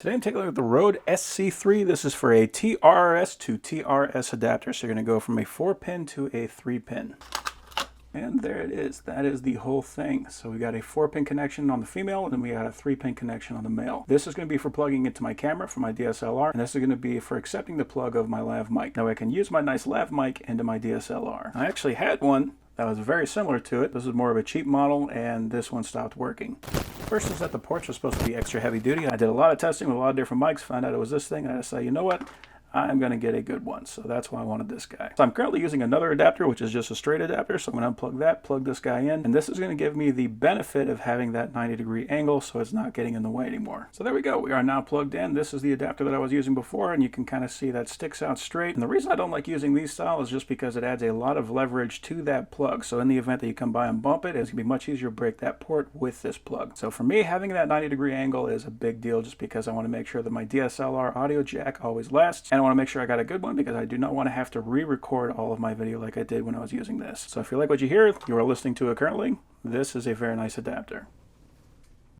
Today I'm taking a look at the Rode SC3. This is for a TRRS to TRS adapter. So you're going to go from a 4-pin to a 3-pin. And there it is. That is the whole thing. So we got a 4-pin connection on the female, and then we got a 3-pin connection on the male. This is going to be for plugging into my camera for my DSLR, and this is going to be for accepting the plug of my lav mic. Now I can use my nice lav mic into my DSLR. I actually had one that was very similar to it. This is more of a cheap model, and this one stopped working. First is that the ports are supposed to be extra heavy duty. I did a lot of testing with a lot of different mics, found out it was this thing, and I decided, you know what? I'm going to get a good one. So that's why I wanted this guy. So I'm currently using another adapter, which is just a straight adapter. So I'm going to unplug that, plug this guy in, and this is going to give me the benefit of having that 90-degree angle so it's not getting in the way anymore. So there we go. We are now plugged in. This is the adapter that I was using before, and you can kind of see that sticks out straight. And the reason I don't like using these style is just because it adds a lot of leverage to that plug. So in the event that you come by and bump it, it's going to be much easier to break that port with this plug. So for me, having that 90-degree angle is a big deal just because I want to make sure that my DSLR audio jack always lasts, and I want to make sure I got a good one because I do not want to have to re-record all of my video like I did when I was using this. So if you like what you hear, you are listening to it currently, this is a very nice adapter.